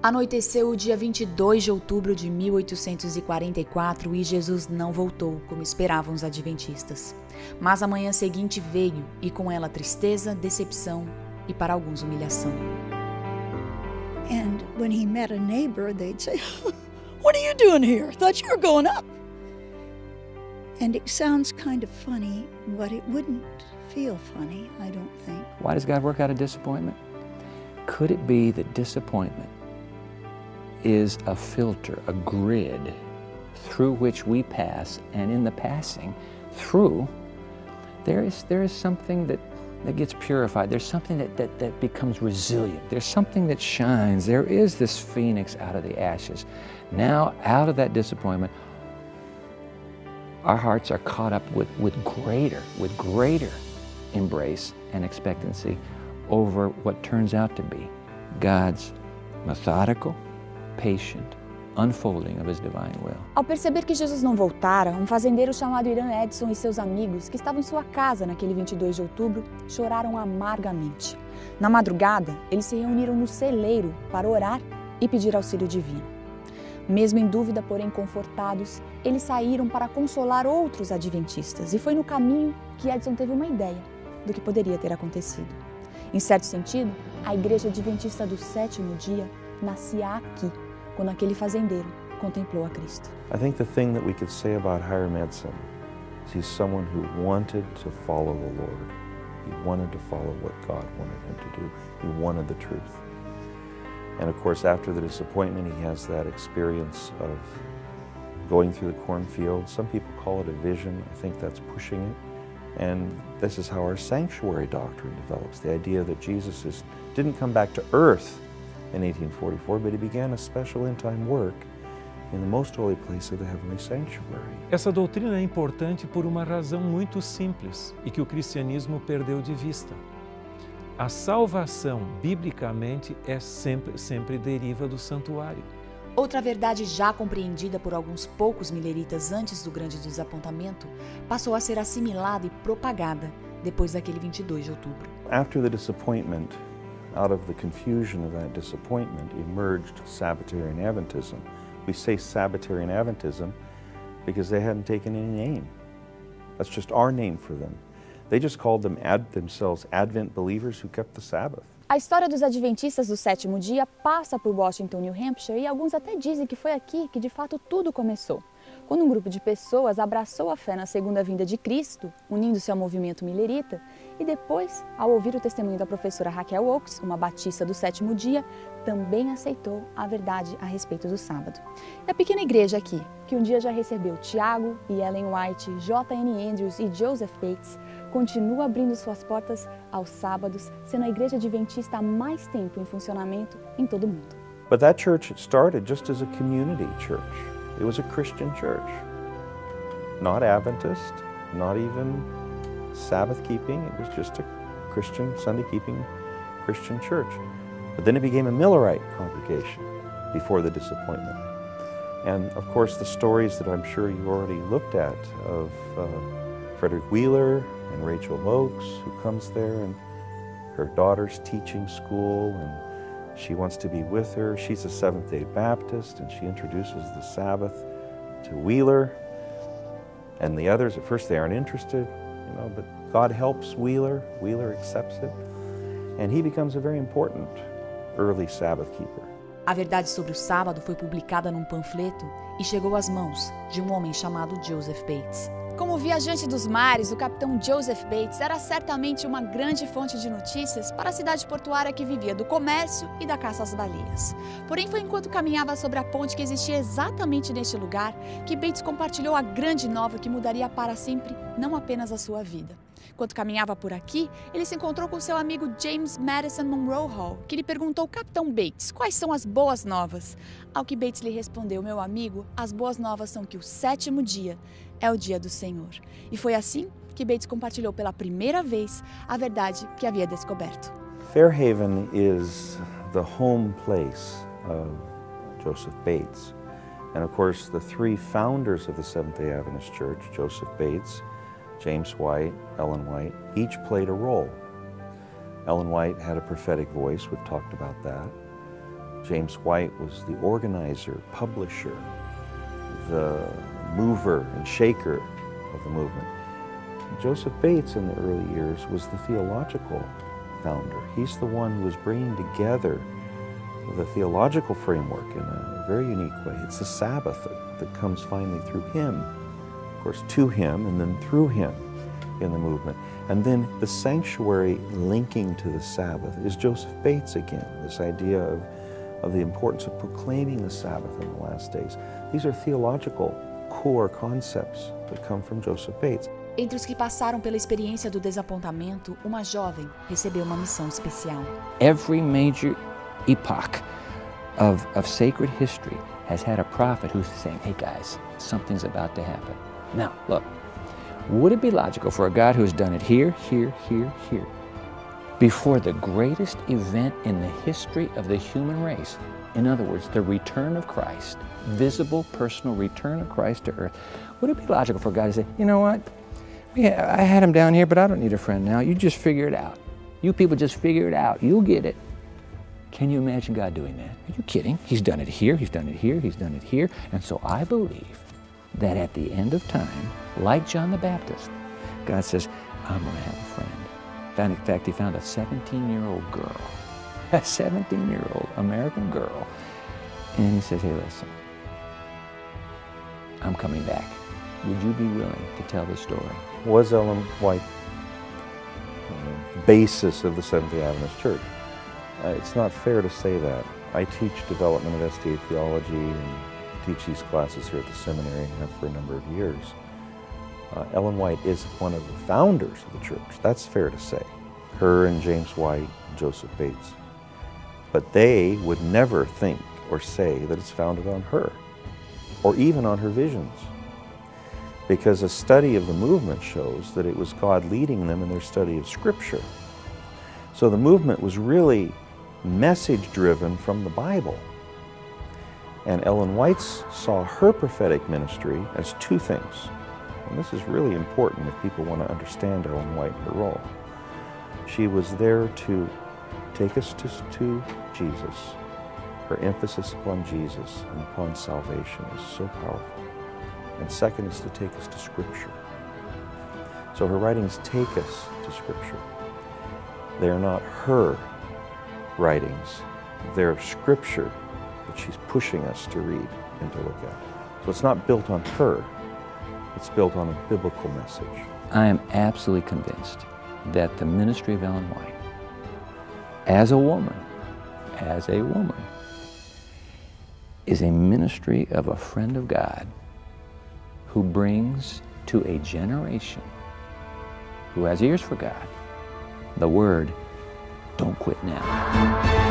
Anoiteceu o dia 22 de outubro de 1844 e Jesus não voltou, como esperavam os adventistas. Mas a manhã seguinte veio, e com ela tristeza, decepção e, para alguns, humilhação. And when he met a neighbor, they'd say, "What are you doing here? Thought you were going up." And it sounds kind of funny, but it wouldn't feel funny, I don't think. Why does God work out of disappointment? Could it be that disappointment is a filter, a grid through which we pass, and in the passing through, there is something that gets purified. There's something that becomes resilient. There's something that shines. There is this phoenix out of the ashes. Now, out of that disappointment, our hearts are caught up with greater embrace and expectancy over what turns out to be God's methodical, patient unfolding of His divine will. Ao perceber que Jesus não voltara, um fazendeiro chamado Hiram Edson e seus amigos, que estavam em sua casa naquele 22 de outubro, choraram amargamente. Na madrugada, eles se reuniram no celeiro para orar e pedir auxílio divino. Mesmo em dúvida, porém confortados, eles saíram para consolar outros adventistas, e foi no caminho que Edson teve uma ideia do que poderia ter acontecido. Em certo sentido, a Igreja Adventista do Sétimo Dia nascia aqui, quando aquele fazendeiro contemplou a Cristo. I think the thing that we could say about Hiram Edson is he's someone who wanted to follow the Lord. He wanted to follow what God wanted him to do. He wanted the truth. And of course, after the disappointment, he has that experience of going through the cornfield. Some people call it a vision. I think that's pushing it. And this is how our sanctuary doctrine develops, the idea that Jesus didn't come back to earth in 1844, but he began a special end-time work in the most holy place of the heavenly sanctuary. Essa doutrina é importante por uma razão muito simples e que o cristianismo perdeu de vista. A salvação, biblicamente, sempre deriva do santuário. Outra verdade já compreendida por alguns poucos mileritas antes do grande desapontamento passou a ser assimilada e propagada depois daquele 22 de outubro. After the disappointment, out of the confusion of that disappointment emerged Sabbatarian Adventism. We say Sabbatarian Adventism because they hadn't taken any name. That's just our name for them. They just called themselves Advent believers who kept the Sabbath. A história dos adventistas do sétimo dia passa por Washington, New Hampshire, e alguns até dizem que foi aqui que de fato tudo começou. Quando um grupo de pessoas abraçou a fé na segunda vinda de Cristo, unindo-se ao movimento millerita, e depois, ao ouvir o testemunho da professora Raquel Oakes, uma batista do sétimo dia, também aceitou a verdade a respeito do sábado. E a pequena igreja aqui, que um dia já recebeu Tiago e Ellen White, J.N. Andrews e Joseph Bates, continua abrindo suas portas aos sábados, sendo a igreja adventista há mais tempo em funcionamento em todo o mundo. But that church started just as a community church. It was a Christian church, not Adventist, not even Sabbath keeping. It was just a Christian, Sunday keeping Christian church. But then it became a Millerite congregation before the disappointment. And of course the stories that I'm sure you already looked at of Frederick Wheeler and Rachel Oakes, who comes there and her daughter's teaching school and she wants to be with her. She's a Seventh-day Baptist and she introduces the Sabbath to Wheeler. And the others, at first they aren't interested, but God helps Wheeler. Wheeler accepts it. And he becomes a very important early Sabbath keeper. A verdade sobre o sábado foi publicada num panfleto e chegou às mãos de um homem chamado Joseph Bates. Como viajante dos mares, o capitão Joseph Bates era certamente uma grande fonte de notícias para a cidade portuária que vivia do comércio e da caça às baleias. Porém, foi enquanto caminhava sobre a ponte que existia exatamente neste lugar que Bates compartilhou a grande nova que mudaria para sempre não apenas a sua vida. Enquanto caminhava por aqui, ele se encontrou com seu amigo James Madison Monroe Hall, que lhe perguntou: Capitão Bates, quais são as boas novas? Ao que Bates lhe respondeu: meu amigo, as boas novas são que o sétimo dia é o dia do Senhor. E foi assim que Bates compartilhou pela primeira vez a verdade que havia descoberto. Fairhaven is the home place of Joseph Bates. And of course, the three founders of the Seventh-day Adventist Church, Joseph Bates, James White, Ellen White, each played a role. Ellen White had a prophetic voice, we've talked about that. James White was the organizer, publisher, the mover and shaker of the movement. Joseph Bates in the early years was the theological founder. He's the one who was bringing together the theological framework in a very unique way. It's the Sabbath that comes finally through him, of course to him and then through him in the movement. And then the sanctuary linking to the Sabbath is Joseph Bates again, this idea of the importance of proclaiming the Sabbath in the last days. These are theological core concepts that come from Joseph Bates. Entre os que passaram pela experiência do desapontamento, uma jovem recebeu uma missão especial. Every major epoch of sacred history has had a prophet who's saying, hey guys, something's about to happen. Now, look, would it be logical for a God who has done it here, here, here, here, before the greatest event in the history of the human race, in other words, the return of Christ, visible, personal return of Christ to earth, would it be logical for God to say, you know what, I had him down here, but I don't need a friend now. You just figure it out. You people just figure it out. You'll get it. Can you imagine God doing that? Are you kidding? He's done it here, he's done it here, he's done it here. And so I believe that at the end of time, like John the Baptist, God says, I'm going to have a friend. In fact, he found a 17-year-old girl, a 17-year-old American girl. And he says, hey, listen, I'm coming back. Would you be willing to tell the story? Was Ellen White the basis of the Seventh-day Adventist Church? It's not fair to say that. I teach development of SDA theology and teach these classes here at the seminary and have for a number of years. Ellen White is one of the founders of the church. That's fair to say. Her and James White, and Joseph Bates. But they would never think or say that it's founded on her, or even on her visions. Because a study of the movement shows that it was God leading them in their study of Scripture. So the movement was really message-driven from the Bible. And Ellen White saw her prophetic ministry as two things. And this is really important if people want to understand Ellen White and her role. She was there to take us to Jesus. Her emphasis upon Jesus and upon salvation is so powerful. And second is to take us to Scripture. So her writings take us to Scripture. They are not her writings. They're Scripture that she's pushing us to read and to look at. So it's not built on her. It's built on a biblical message. I am absolutely convinced that the ministry of Ellen White, as a woman, is a ministry of a friend of God who brings to a generation who has ears for God the word, don't quit now.